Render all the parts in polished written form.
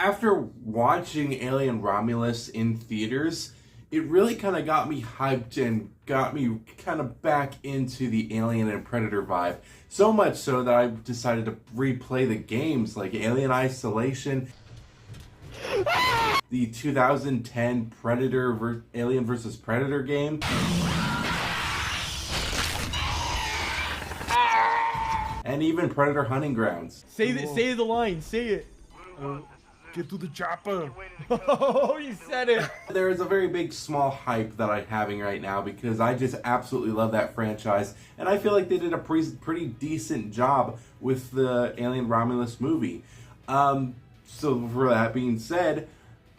After watching Alien Romulus in theaters, it really kind of got me hyped and got me kind of back into the Alien and Predator vibe. So much so that I decided to replay the games like Alien Isolation, the 2010 Alien vs. Predator game, and even Predator Hunting Grounds. Say the line. Say it. Get to the chopper. Oh, you said it. There is a very big small hype that I'm having right now because I just absolutely love that franchise, and I feel like they did a pretty decent job with the Alien Romulus movie. So for that being said,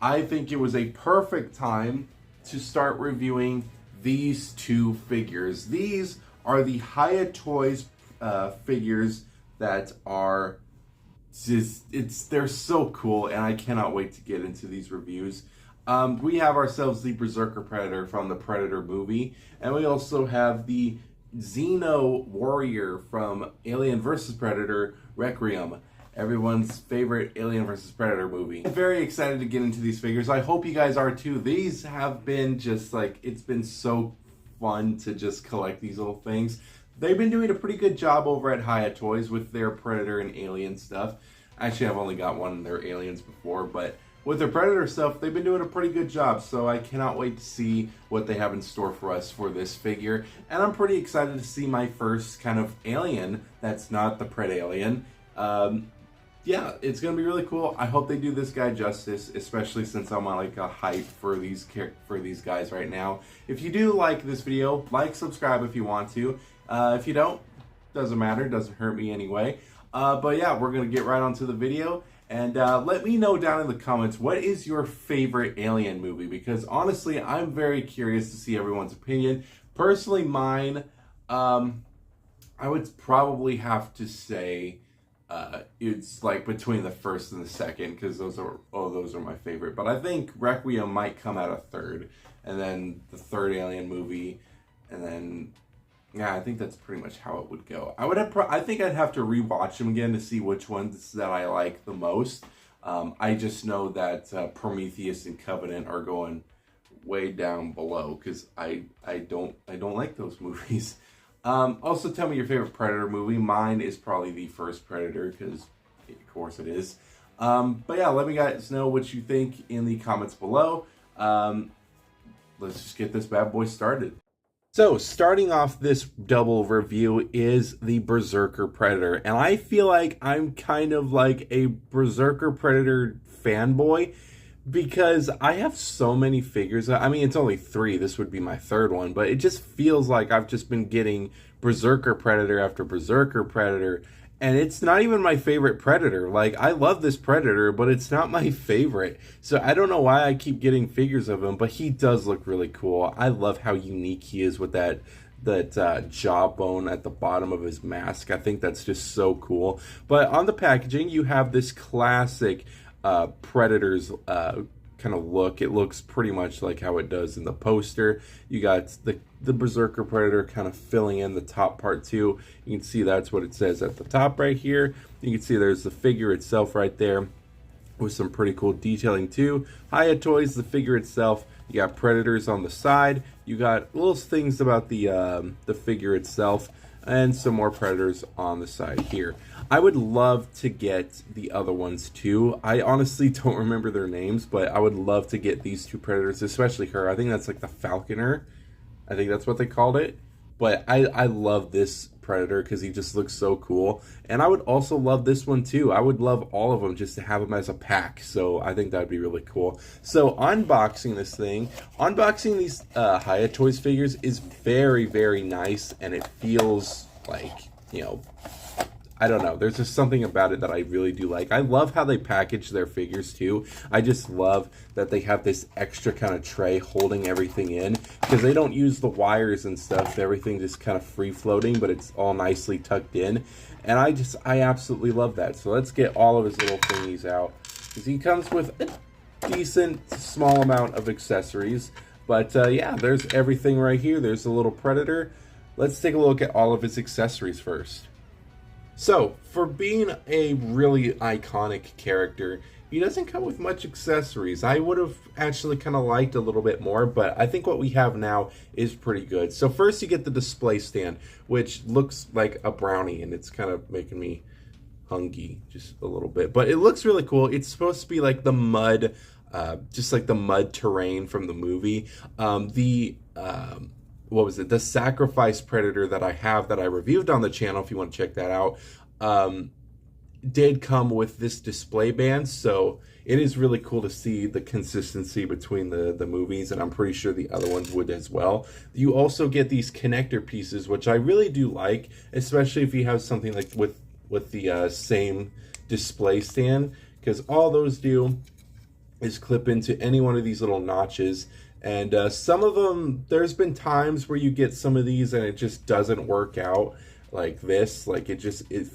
I think it was a perfect time to start reviewing these two figures. These are the Hiya Toys figures that are they're so cool, and I cannot wait to get into these reviews. We have ourselves the Berserker Predator from the Predator movie, and we also have the Xeno warrior from Alien vs. Predator Requiem, everyone's favorite Alien vs. Predator movie. I'm very excited to get into these figures. I hope you guys are too. These have been just like, it's been so fun to just collect these little things. They've been doing a pretty good job over at Hiya Toys with their Predator and Alien stuff. Actually, I've only got one of their Aliens before, but with their Predator stuff, they've been doing a pretty good job, so I cannot wait to see what they have in store for us for this figure. And I'm pretty excited to see my first kind of alien that's not the Pred Alien. Yeah, it's going to be really cool. I hope they do this guy justice, especially since I'm on like a hype for these guys right now. If you do like this video, like, subscribe if you want to. If you don't, doesn't matter, doesn't hurt me anyway. But yeah, we're going to get right onto the video. And let me know down in the comments, what is your favorite Alien movie? Because honestly, I'm very curious to see everyone's opinion. Personally, mine, I would probably have to say it's like between the first and the second, because those are my favorite. But I think Requiem might come out a third, and then the third Alien movie, and then yeah, I think that's pretty much how it would go. I think I'd have to rewatch them again to see which ones that I like the most. I just know that Prometheus and Covenant are going way down below because I don't like those movies. Also, tell me your favorite Predator movie. Mine is probably the first Predator because, of course, it is. But yeah, let me guys know what you think in the comments below. Let's just get this bad boy started. So, starting off this double review is the Berserker Predator, and I feel like I'm kind of like a Berserker Predator fanboy because I have so many figures. I mean, it's only 3, this would be my 3rd one, but it just feels like I've just been getting Berserker Predator after Berserker Predator, and it's not even my favorite Predator. Like, I love this Predator, but it's not my favorite. So I don't know why I keep getting figures of him, but he does look really cool. I love how unique he is with that jawbone at the bottom of his mask. I think that's just so cool. But on the packaging, you have this classic Predator's kind of look. It looks pretty much like how it does in the poster. You got the Berserker Predator kind of filling in the top part too. You can see that's what it says at the top right here. You can see there's the figure itself right there with some pretty cool detailing too. Hiya Toys, the figure itself. You got Predators on the side. You got little things about the figure itself, and some more Predators on the side here. I would love to get the other ones too. I honestly don't remember their names, but I would love to get these 2 Predators, especially her. I think that's like the Falconer. I think that's what they called it. But I love this Predator because he just looks so cool. And I would also love this one too. I would love all of them just to have them as a pack. So I think that'd be really cool. So unboxing this thing, unboxing these Hiya Toys figures is very, very nice. And it feels like, you know, I don't know. There's just something about it that I really do like. I love how they package their figures too. I just love that they have this extra kind of tray holding everything in because they don't use the wires and stuff. Everything just kind of free floating, but it's all nicely tucked in. And I absolutely love that. So let's get all of his little thingies out because he comes with a decent small amount of accessories. But yeah, there's everything right here. There's the little Predator. Let's take a look at all of his accessories first. So, for being a really iconic character, He doesn't come with much accessories. I would have actually kind of liked a little bit more, but I think what we have now is pretty good. So first you get the display stand, which looks like a brownie, and it's kind of making me hungry just a little bit. But it looks really cool. It's supposed to be like the mud, just like the mud terrain from the movie. What was it? The Sacrifice Predator that I have that I reviewed on the channel, if you want to check that out, did come with this display band, so it is really cool to see the consistency between the movies, and I'm pretty sure the other ones would as well. You also get these connector pieces, which I really do like, especially if you have something like with the same display stand, because all those do is clip into any one of these little notches. And some of them, there's been times where you get some of these and it just doesn't work out like this. Like it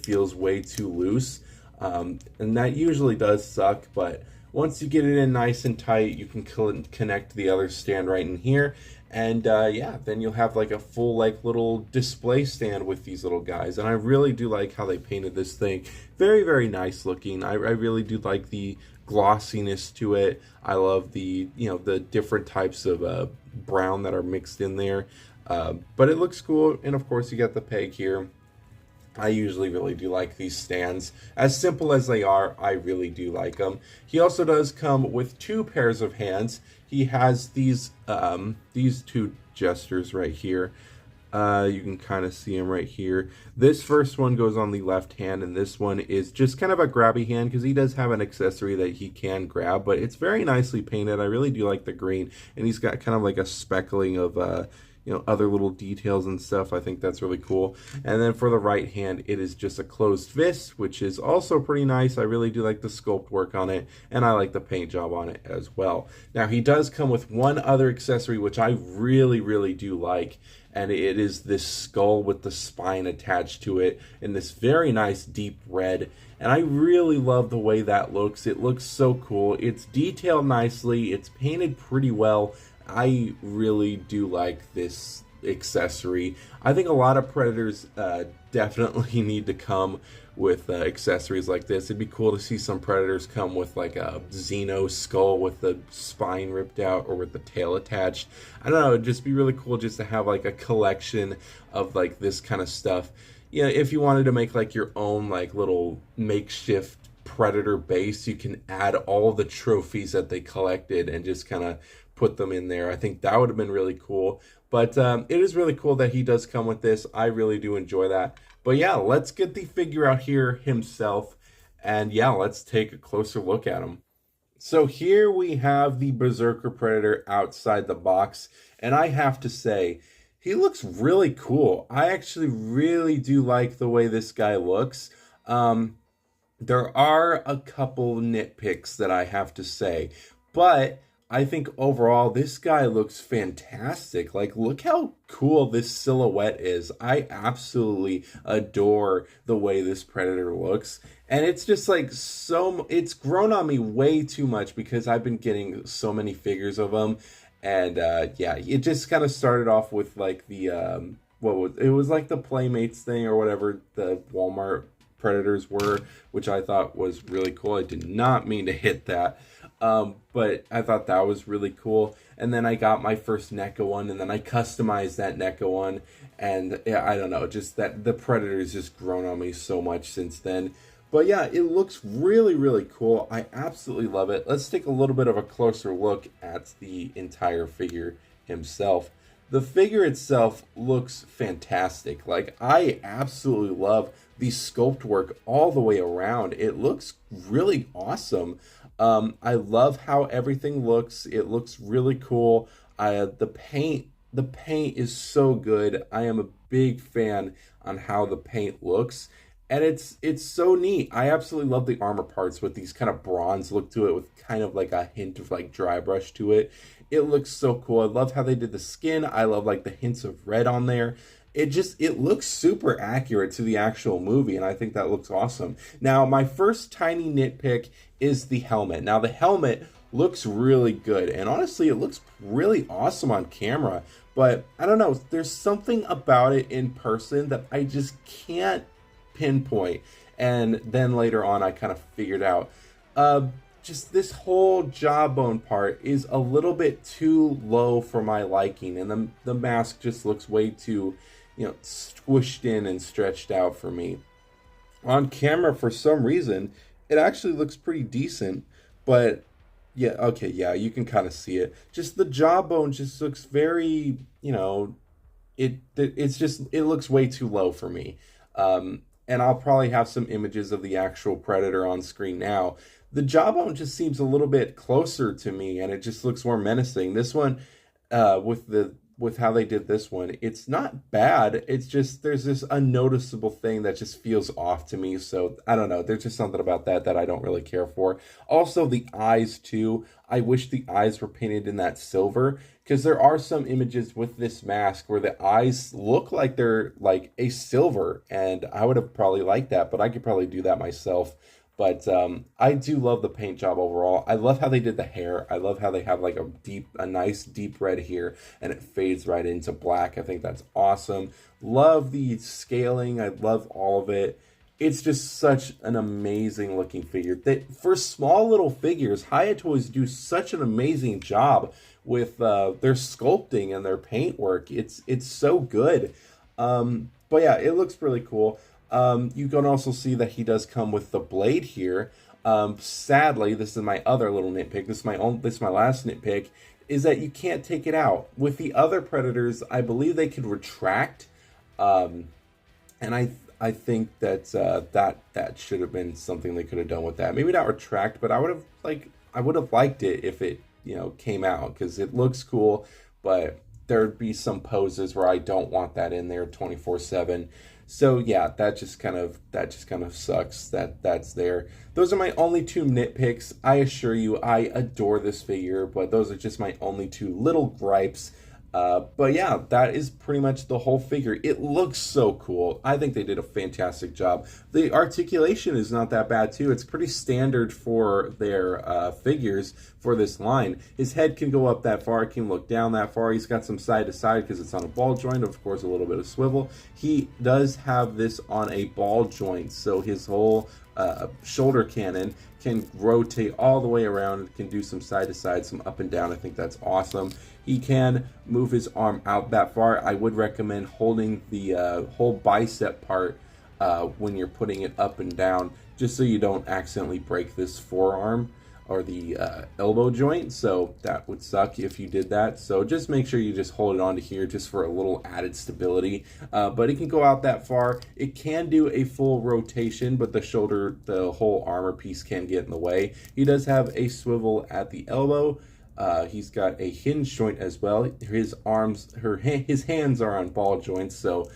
feels way too loose. And that usually does suck, but once you get it in nice and tight, you can connect the other stand right in here. And yeah, then you'll have like a full like little display stand with these little guys. And I really do like how they painted this thing. Very, very nice looking. I really do like the glossiness to it. I love the, you know, the different types of brown that are mixed in there. But it looks cool. And of course you got the peg here. I usually really do like these stands. As simple as they are, I really do like them. He also does come with 2 pairs of hands. He has these 2 gestures right here. You can kind of see them right here. This first one goes on the left hand, and this one is just kind of a grabby hand because he does have an accessory that he can grab, but it's very nicely painted. I really do like the green, and he's got kind of like a speckling of you know, other little details and stuff. I think that's really cool. And then for the right hand, it is just a closed fist, which is also pretty nice. I really do like the sculpt work on it, and I like the paint job on it as well. Now, he does come with one other accessory, which I really, really do like, and it is this skull with the spine attached to it in this very nice deep red. And I really love the way that looks. It looks so cool. It's detailed nicely. It's painted pretty well. I really do like this accessory. I think a lot of Predators definitely need to come with accessories like this. It'd be cool to see some Predators come with like a Xeno skull with the spine ripped out or with the tail attached. I don't know, it'd just be really cool just to have like a collection of like this kind of stuff. You know, if you wanted to make like your own like little makeshift Predator base, you can add all the trophies that they collected and just kind of put them in there. I think that would have been really cool. But it is really cool that he does come with this. I really do enjoy that. But yeah, let's get the figure out here himself. And yeah, let's take a closer look at him. So here we have the Berserker Predator outside the box. And I have to say, he looks really cool. I actually really do like the way this guy looks. There are a couple nitpicks that I have to say. But I think overall, this guy looks fantastic. Like, look how cool this silhouette is. I absolutely adore the way this Predator looks. And it's just like it's grown on me way too much because I've been getting so many figures of him. And yeah, it just kind of started off with like the, it was like the Playmates thing or whatever the Walmart Predators were, which I thought was really cool. I did not mean to hit that. But I thought that was really cool. And then I got my first NECA one, and then I customized that NECA one. And yeah, I don't know, just that the Predator's just grown on me so much since then. But yeah, it looks really, really cool. I absolutely love it. Let's take a little bit of a closer look at the entire figure himself. The figure itself looks fantastic. Like, I absolutely love the sculpt work all the way around. It looks really awesome. I love how everything looks. It looks really cool. The paint is so good. I am a big fan on how the paint looks. And it's so neat. I absolutely love the armor parts with these kind of bronze look to it with kind of like a hint of like dry brush to it. It looks so cool. I love how they did the skin. I love like the hints of red on there. It looks super accurate to the actual movie, and I think that looks awesome. Now, my first tiny nitpick is the helmet. Now, the helmet looks really good, and honestly, it looks really awesome on camera, but I don't know, there's something about it in person that I just can't pinpoint, and then later on, I kind of figured out. just this whole jawbone part is a little bit too low for my liking, and the mask just looks way too, squished in and stretched out for me. On camera, for some reason, it actually looks pretty decent, but yeah, okay, yeah, you can kind of see it. Just the jawbone just looks very, it looks way too low for me. And I'll probably have some images of the actual predator on screen now. The jawbone just seems a little bit closer to me, and it just looks more menacing. This one, with how they did this one, it's not bad. It's just there's this unnoticeable thing that just feels off to me. So I don't know. There's just something about that I don't really care for. Also, the eyes too. I wish the eyes were painted in that silver, because there are some images with this mask where the eyes look like they're like a silver, and I would have probably liked that, but I could probably do that myself. But I do love the paint job overall. I love how they did the hair. I love how they have like a nice deep red here, and it fades right into black. I think that's awesome. Love the scaling. I love all of it. It's just such an amazing looking figure. For small little figures, Hiya Toys do such an amazing job with their sculpting and their paint work. It's so good. But yeah, it looks really cool. You can also see that he does come with the blade here. Sadly, this is my other little nitpick. This is my last nitpick, is that you can't take it out. With the other Predators, I believe they could retract, and I think that that should have been something they could have done with that. Maybe not retract, but I would have liked it if it came out, because it looks cool, but there'd be some poses where I don't want that in there 24/7. So yeah, that just kind of sucks that that's there. Those are my only two nitpicks. I assure you, I adore this figure, but those are just my only two little gripes. But yeah, that is pretty much the whole figure. It looks so cool. I think they did a fantastic job. The articulation is not that bad too. It's pretty standard for their figures for this line. His head can go up that far, it can look down that far. He's got some side to side because it's on a ball joint, of course a little bit of swivel. He does have this on a ball joint, so his whole shoulder cannon can rotate all the way around, can do some side to side, some up and down. I think that's awesome. He can move his arm out that far. I would recommend holding the whole bicep part when you're putting it up and down, just so you don't accidentally break this forearm or the elbow joint. So that would suck if you did that. So just make sure you just hold it onto here just for a little added stability. But it can go out that far. It can do a full rotation, but the whole armor piece can get in the way. He does have a swivel at the elbow. He's got a hinge joint as well. His hands are on ball joints, so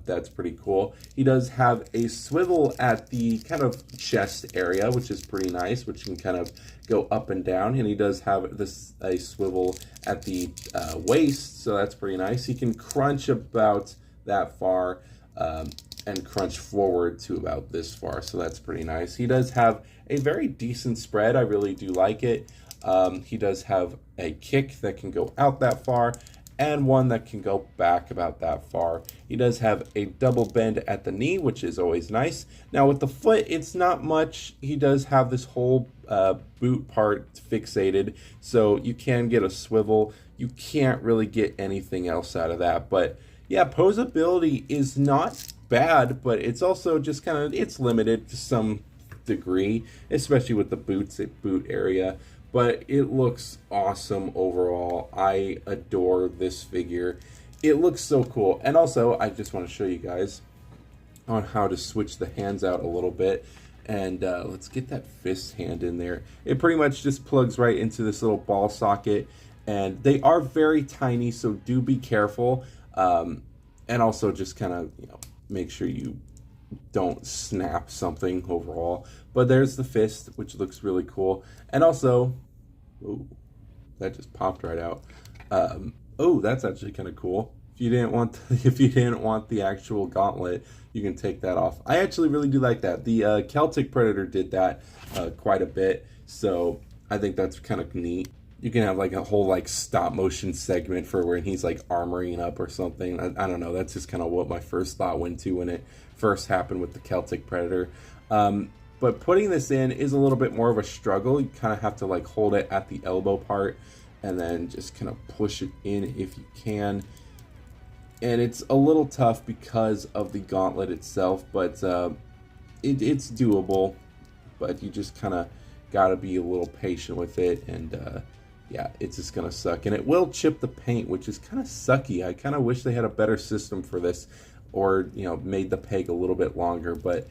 that's pretty cool. He does have a swivel at the kind of chest area, which is pretty nice, which can kind of go up and down. And he does have a swivel at the waist, so that's pretty nice. He can crunch about that far and crunch forward to about this far, so that's pretty nice. He does have a very decent spread. I really do like it. He does have a kick that can go out that far, and one that can go back about that far. He does have a double bend at the knee, which is always nice. Now with the foot, it's not much. He does have this whole boot part fixated, so you can get a swivel. You can't really get anything else out of that. But yeah, posability is not bad, but it's also just it's limited to some degree, especially with the boot area. But it looks awesome overall. I adore this figure. It looks so cool. And also, I just want to show you guys on how to switch the hands out a little bit. And let's get that fist hand in there. It pretty much just plugs right into this little ball socket. And they are very tiny, so do be careful. And also just kind of, make sure you don't snap something overall. But there's the fist, which looks really cool. And also, oh, that just popped right out. Oh, that's actually kind of cool. If you didn't want the actual gauntlet, you can take that off. I actually really do like that. The Celtic Predator did that quite a bit, so I think that's kind of neat. You can have like a whole like stop motion segment for where he's like armoring up or something. I don't know. That's just kind of what my first thought went to when it first happened with the Celtic Predator. but putting this in is a little bit more of a struggle. You kind of have to like hold it at the elbow part and then just kind of push it in if you can. And it's a little tough because of the gauntlet itself, but it's doable. But you just kind of got to be a little patient with it, and yeah, it's just going to suck. And it will chip the paint, which is kind of sucky. I kind of wish they had a better system for this, or, you know, made the peg a little bit longer. But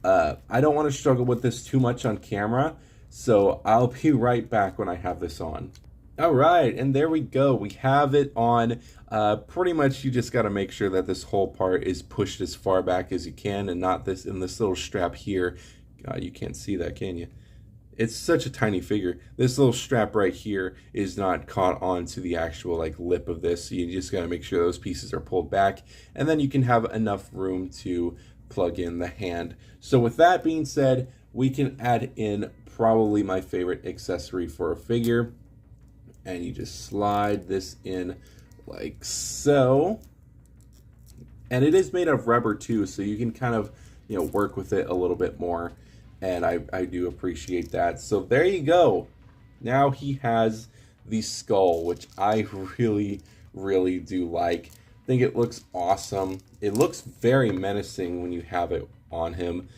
I don't want to struggle with this too much on camera, so I'll be right back when I have this on. All right, and there we go. We have it on. Pretty much you just got to make sure that this whole part is pushed as far back as you can, and not this in this little strap here. You can't see that, can you? It's such a tiny figure. This little strap right here is not caught onto the actual like lip of this, so you just got to make sure those pieces are pulled back, and then you can have enough room to plug in the hand. So with that being said, we can add in probably my favorite accessory for a figure. And you just slide this in like so. And it is made of rubber too, so you can kind of, you know, work with it a little bit more. And I do appreciate that. So there you go. Now he has the skull, which I really, really do like. I think it looks awesome. It looks very menacing when you have it on him.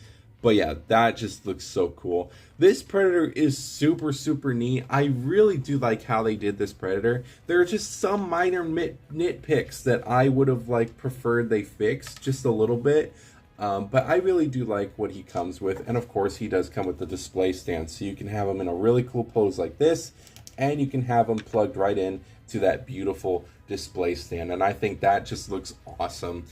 But yeah, that just looks so cool. This Predator is super, super neat. I really do like how they did this Predator. There are just some minor nitpicks that I would have like preferred they fixed just a little bit. But I really do like what he comes with. And of course, he does come with the display stand. So you can have him in a really cool pose like this. And you can have him plugged right in to that beautiful display stand. And I think that just looks awesome.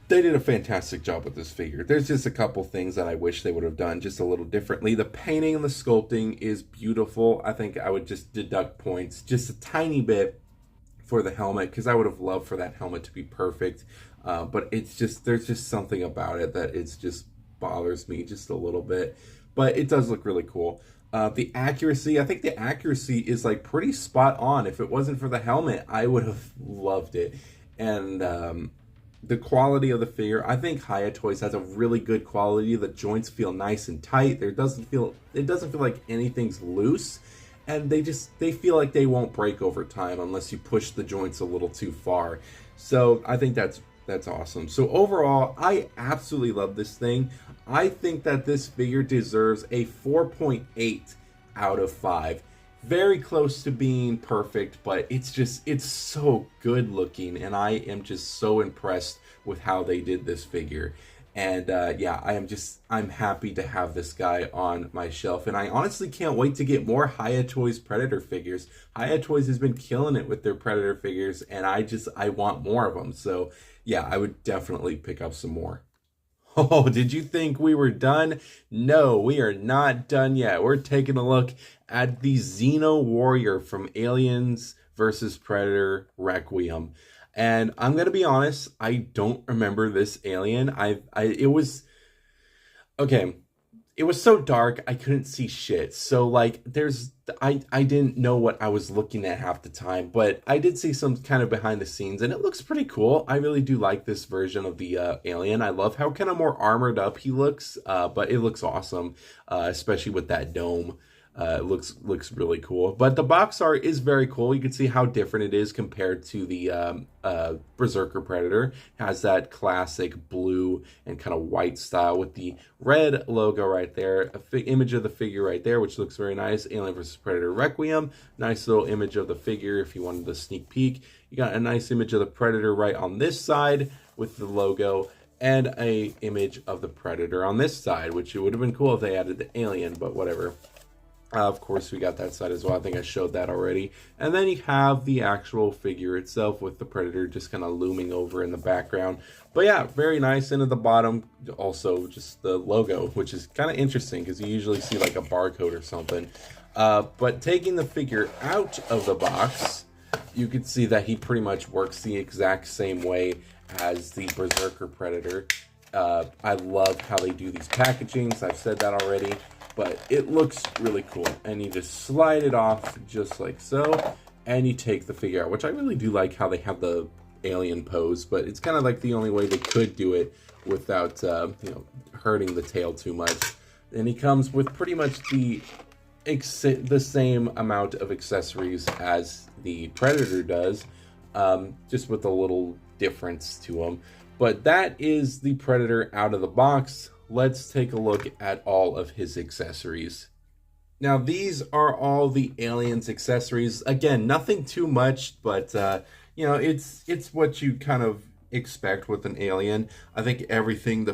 They did a fantastic job with this figure. There's just a couple things that I wish they would have done just a little differently. The painting and the sculpting is beautiful. I think I would just deduct points just a tiny bit for the helmet, because I would have loved for that helmet to be perfect. But it's just, there's just something about it that it's just bothers me just a little bit. But it does look really cool. The accuracy, I think the accuracy is like pretty spot on. If it wasn't for the helmet, I would have loved it. And the quality of the figure, I think Hiya Toys has a really good quality. The joints feel nice and tight. It doesn't feel like anything's loose, and they feel like they won't break over time unless you push the joints a little too far. So I think that's awesome. So overall, I absolutely love this thing. I think that this figure deserves a 4.8 out of 5. Very close to being perfect, but it's so good looking, and I am just so impressed with how they did this figure. And yeah, I'm happy to have this guy on my shelf, and I honestly can't wait to get more Hiya Toys Predator figures. Hiya Toys has been killing it with their Predator figures, and I want more of them. So yeah, I would definitely pick up some more. Oh, did you think we were done? No, we are not done yet. We're taking a look at the Xeno Warrior from Aliens vs. Predator Requiem. And I'm going to be honest, I don't remember this alien. It was so dark, I couldn't see shit. So like I didn't know what I was looking at half the time, but I did see some kind of behind the scenes, and it looks pretty cool. I really do like this version of the alien. I love how kind of more armored up he looks, but it looks awesome, especially with that dome. It looks really cool. But the box art is very cool. You can see how different it is compared to the Berserker Predator. It has that classic blue and kind of white style with the red logo right there. Image of the figure right there, which looks very nice. Alien vs. Predator Requiem. Nice little image of the figure if you wanted a sneak peek. You got a nice image of the Predator right on this side with the logo, and a image of the Predator on this side, which it would have been cool if they added the alien, but whatever. Of course, we got that side as well. I think I showed that already. And then you have the actual figure itself with the Predator just kind of looming over in the background. But yeah, very nice. And at the bottom, also just the logo, which is kind of interesting because you usually see like a barcode or something. But taking the figure out of the box, you can see that he pretty much works the exact same way as the Berserker Predator. I love how they do these packagings. I've said that already. But it looks really cool, and you just slide it off just like so, and you take the figure out, which I really do like how they have the alien pose, but it's kind of like the only way they could do it without hurting the tail too much. And he comes with pretty much the same amount of accessories as the Predator does, just with a little difference to them. But that is the Predator out of the box. Let's take a look at all of his accessories. Now, these are all the Alien's accessories. Again, nothing too much, but you know, it's what you kind of expect with an Alien. I think everything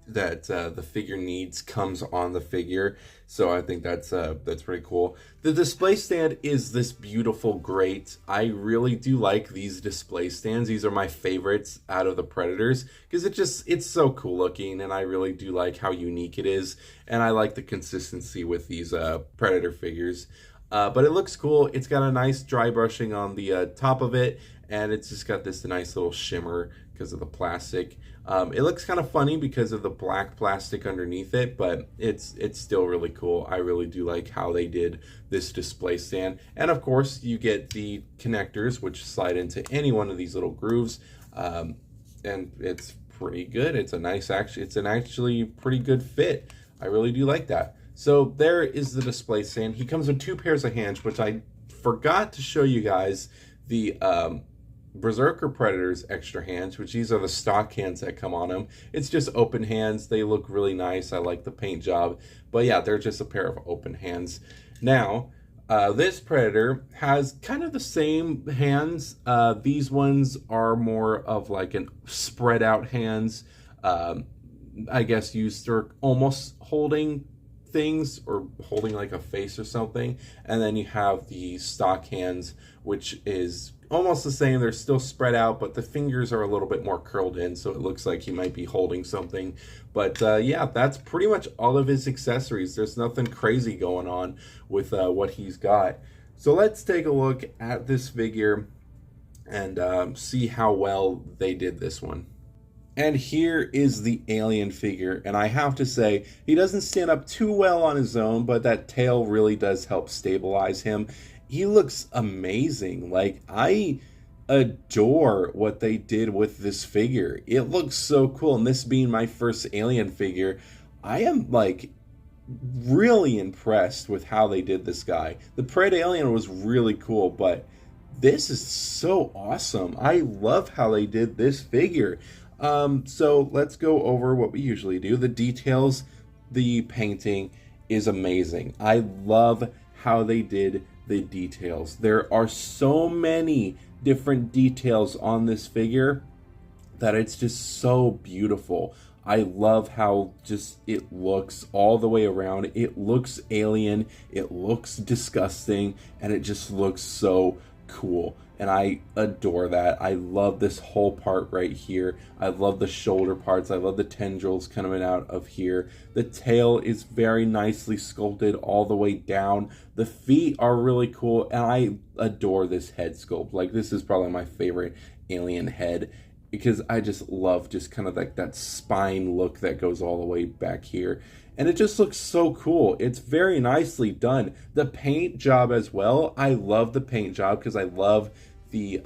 that the figure needs comes on the figure, so I think that's pretty cool. The display stand is this beautiful grate. I really do like these display stands. These are my favorites out of the Predators because it's so cool looking, and I really do like how unique it is, and I like the consistency with these Predator figures. But it looks cool. It's got a nice dry brushing on the top of it, and it's just got this nice little shimmer because of the plastic. It looks kind of funny because of the black plastic underneath it, but it's still really cool. I really do like how they did this display stand. And of course, you get the connectors, which slide into any one of these little grooves, and it's pretty good. It's an actually pretty good fit. I really do like that. So there is the display stand. He comes with 2 pairs of hands, which I forgot to show you guys. The Berserker Predator's extra hands, which these are the stock hands that come on them. It's just open hands. They look really nice. I like the paint job. But yeah, they're just a pair of open hands. Now, this Predator has kind of the same hands. These ones are more of like an spread out hands. I guess used for almost holding things or holding like a face or something. And then you have the stock hands, which is almost the same. They're still spread out, but the fingers are a little bit more curled in, so it looks like he might be holding something. But yeah, that's pretty much all of his accessories. There's nothing crazy going on with what he's got. So let's take a look at this figure and see how well they did this one. And here is the Alien figure, and I have to say, he doesn't stand up too well on his own, but that tail really does help stabilize him. He looks amazing. Like, I adore what they did with this figure. It looks so cool, and this being my first Alien figure, I am, like, really impressed with how they did this guy. The Pred Alien was really cool, but this is so awesome. I love how they did this figure. So let's go over what we usually do. The details, the painting is amazing. I love how they did the details. There are so many different details on this figure that it's just so beautiful. I love how just it looks all the way around. It looks alien, it looks disgusting, and it just looks so cool. And I adore that. I love this whole part right here. I love the shoulder parts. I love the tendrils coming out of here. The tail is very nicely sculpted all the way down. The feet are really cool, and I adore this head sculpt. Like, this is probably my favorite Alien head, because I just love just kind of like that spine look that goes all the way back here. And it just looks so cool. It's very nicely done. The paint job as well. I love the paint job because I love the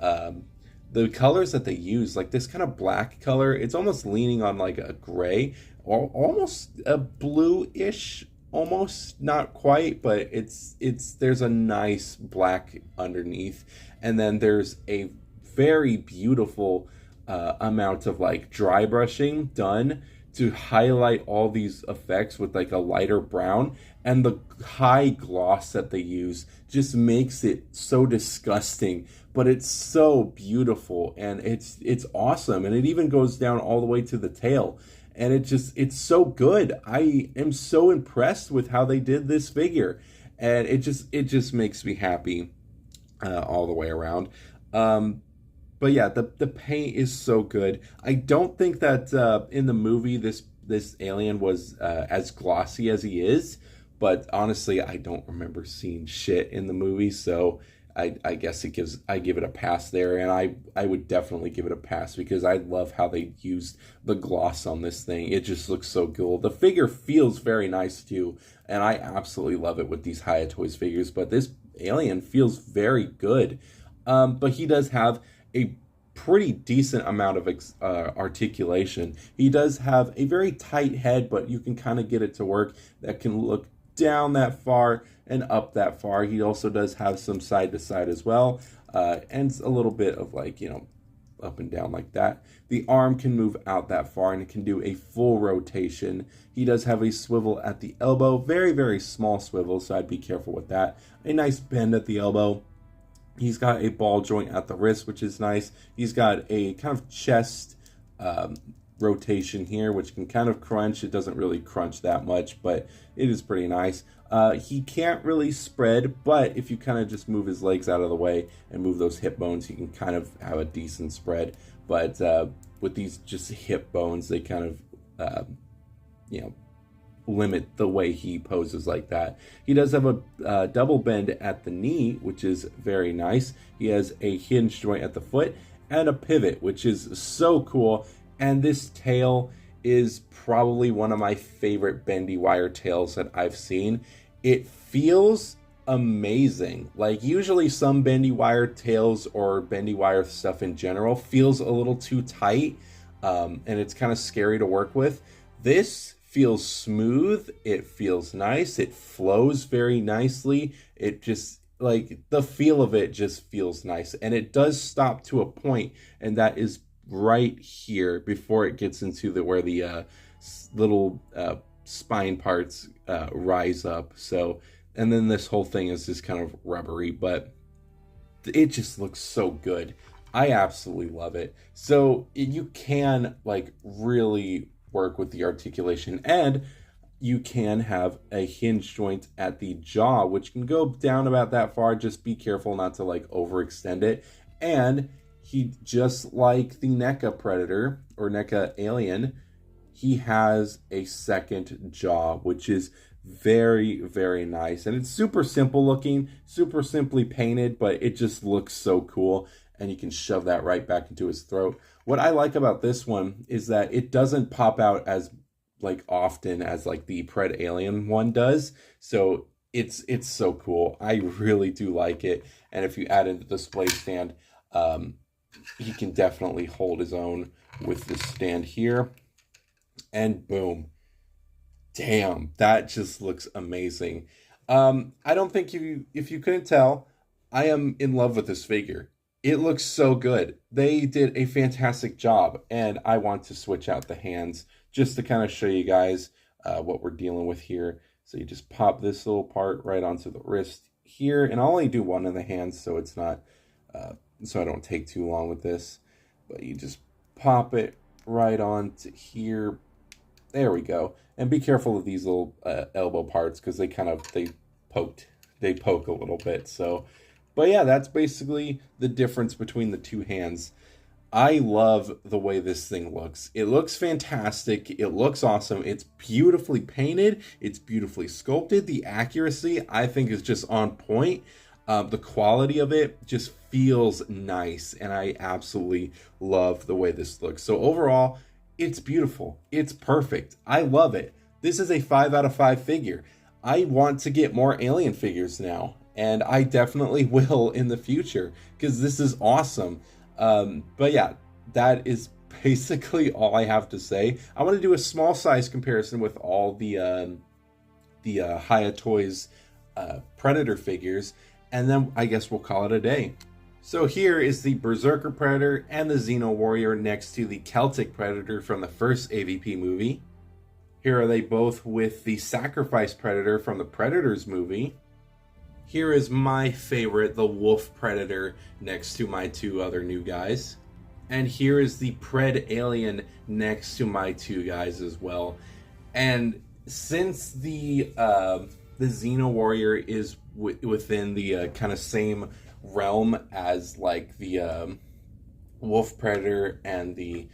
colors that they use. Like this kind of black color. It's almost leaning on like a gray or almost a blue-ish. Almost, not quite, but it's there's a nice black underneath. And then there's a very beautiful amount of like dry brushing done to highlight all these effects with like a lighter brown, and the high gloss that they use just makes it so disgusting, but it's so beautiful, and it's awesome. And it even goes down all the way to the tail, and it's so good. I am so impressed with how they did this figure, and it just makes me happy all the way around. But yeah, the paint is so good. I don't think that in the movie this alien was as glossy as he is, but honestly, I don't remember seeing shit in the movie, so I guess I give it a pass there, and I would definitely give it a pass because I love how they used the gloss on this thing. It just looks so cool. The figure feels very nice too, and I absolutely love it with these Hiya Toys figures, but this alien feels very good. But he does have a pretty decent amount of articulation. He does have a very tight head, but you can kind of get it to work. That can look down that far and up that far. He also does have some side to side as well, and a little bit of like, up and down like that. The arm can move out that far and it can do a full rotation. He does have a swivel at the elbow, very, very small swivel, so I'd be careful with that. A nice bend at the elbow. He's got a ball joint at the wrist, which is nice. He's got a kind of chest rotation here, which can kind of crunch. It doesn't really crunch that much, but it is pretty nice. He can't really spread, but if you kind of just move his legs out of the way and move those hip bones, he can kind of have a decent spread. But with these just hip bones, they kind of, limit the way he poses like that. He does have a double bend at the knee, which is very nice. He has a hinge joint at the foot and a pivot, which is so cool. And this tail is probably one of my favorite bendy wire tails that I've seen. It feels amazing. Like usually some bendy wire tails or bendy wire stuff in general feels a little too tight, and it's kind of scary to work with. This feels smooth. It feels nice. It flows very nicely. It just, like, the feel of it just feels nice. And it does stop to a point, and that is right here before it gets into where the little spine parts rise up. So, and then this whole thing is just kind of rubbery, but it just looks so good. I absolutely love it. So you can like really work with the articulation, and you can have a hinge joint at the jaw, which can go down about that far. Just be careful not to like overextend it. And he, just like the NECA Predator or NECA Alien, he has a second jaw, which is very, very nice. And it's super simple looking, super simply painted, but it just looks so cool. And you can shove that right back into his throat. What I like about this one is that it doesn't pop out as like often as like the Pred Alien one does. So it's so cool. I really do like it. And if you add in the display stand, he can definitely hold his own with this stand here. And boom. Damn, that just looks amazing. I don't think if you couldn't tell, I am in love with this figure. It looks so good. They did a fantastic job, and I want to switch out the hands just to kind of show you guys what we're dealing with here. So you just pop this little part right onto the wrist here, and I'll only do one in the hands so it's not, so I don't take too long with this. But you just pop it right onto here. There we go. And be careful of these little elbow parts because they poke a little bit. So, but yeah, that's basically the difference between the two hands. I love the way this thing looks. It looks fantastic. It looks awesome. It's beautifully painted. It's beautifully sculpted. The accuracy, I think, is just on point. The quality of it just feels nice, and I absolutely love the way this looks. So overall, it's beautiful. It's perfect. I love it. This is a 5 out of 5 figure. I want to get more Alien figures now, and I definitely will in the future because this is awesome. But yeah, that is basically all I have to say. I want to do a small size comparison with all the Hiya Toys Predator figures, and then I guess we'll call it a day. So here is the Berserker Predator and the Xeno Warrior next to the Celtic Predator from the first AVP movie. Here are they both with the Sacrifice Predator from the Predators movie. Here is my favorite, the Wolf Predator, next to my two other new guys. And here is the Pred Alien next to my two guys as well. And since the Xeno Warrior is within the kind of same realm as like the Wolf Predator and the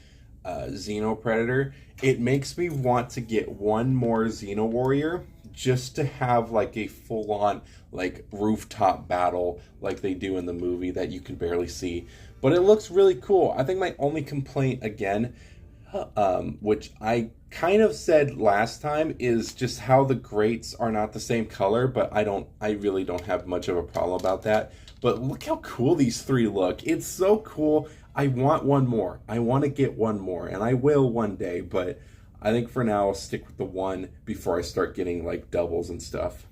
Xeno Predator, it makes me want to get one more Xeno Warrior just to have like a full-on like rooftop battle like they do in the movie that you can barely see. But it looks really cool. I think my only complaint again, which I kind of said last time, is just how the grates are not the same color, but I really don't have much of a problem about that. But look how cool these three look. It's so cool. I want one more. I want to get one more, and I will one day, but I think for now I'll stick with the one before I start getting like doubles and stuff.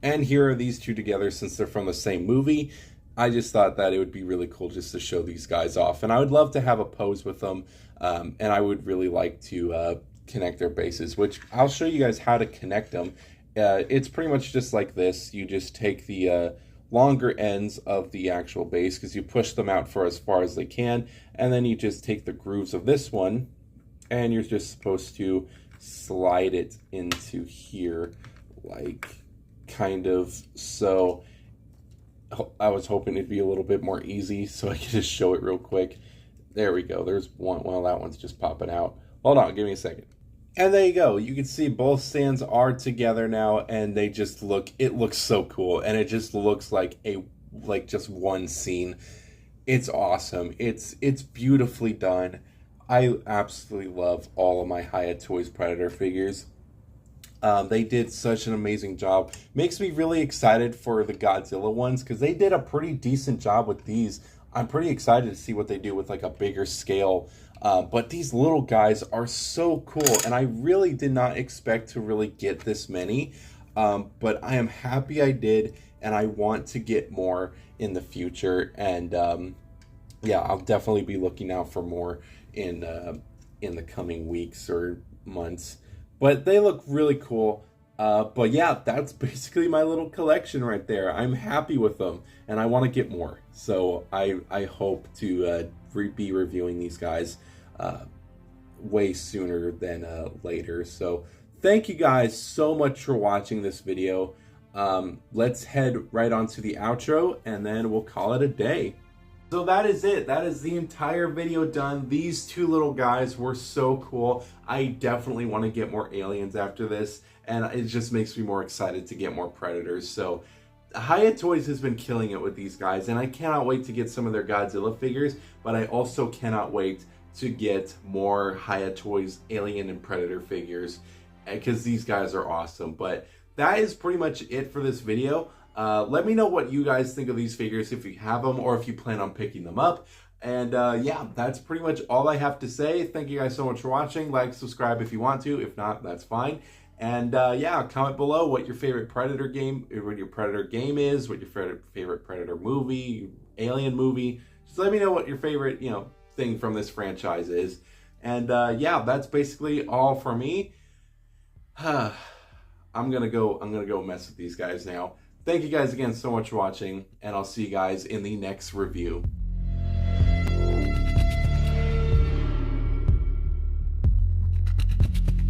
And here are these two together since they're from the same movie. I just thought that it would be really cool just to show these guys off. And I would love to have a pose with them. And I would really like to connect their bases, which I'll show you guys how to connect them. It's pretty much just like this. You just take the longer ends of the actual base because you push them out for as far as they can. And then you just take the grooves of this one and you're just supposed to slide it into here like kind of so. I was hoping it'd be a little bit more easy so I could just show it real quick. There we go. There's one. Well, that one's just popping out. Hold on. Give me a second. And there you go. You can see both stands are together now, and they just look, it looks so cool. And it just looks like just one scene. It's awesome. It's beautifully done. I absolutely love all of my Hiya Toys Predator figures. They did such an amazing job. Makes me really excited for the Godzilla ones because they did a pretty decent job with these. I'm pretty excited to see what they do with like a bigger scale. But these little guys are so cool, and I really did not expect to really get this many. But I am happy I did, and I want to get more in the future. And yeah, I'll definitely be looking out for more in the coming weeks or months. But they look really cool. But yeah, that's basically my little collection right there. I'm happy with them, and I want to get more. So I hope to be reviewing these guys way sooner than later. So thank you guys so much for watching this video. Let's head right on to the outro, and then we'll call it a day. So that is it. That is the entire video done. These two little guys were so cool. I definitely want to get more aliens after this, and it just makes me more excited to get more Predators. So Hiya Toys has been killing it with these guys, and I cannot wait to get some of their Godzilla figures, but I also cannot wait to get more Hiya Toys Alien and Predator figures, because these guys are awesome. But that is pretty much it for this video. Let me know what you guys think of these figures, if you have them or if you plan on picking them up. And yeah, that's pretty much all I have to say. Thank you guys so much for watching. Like, subscribe if you want to. If not, that's fine. And yeah, comment below what your favorite Predator game, what your Predator game is, what your favorite Predator movie, Alien movie. Just let me know what your favorite, thing from this franchise is. And yeah, that's basically all for me. I'm gonna go mess with these guys now. Thank you guys again so much for watching, and I'll see you guys in the next review.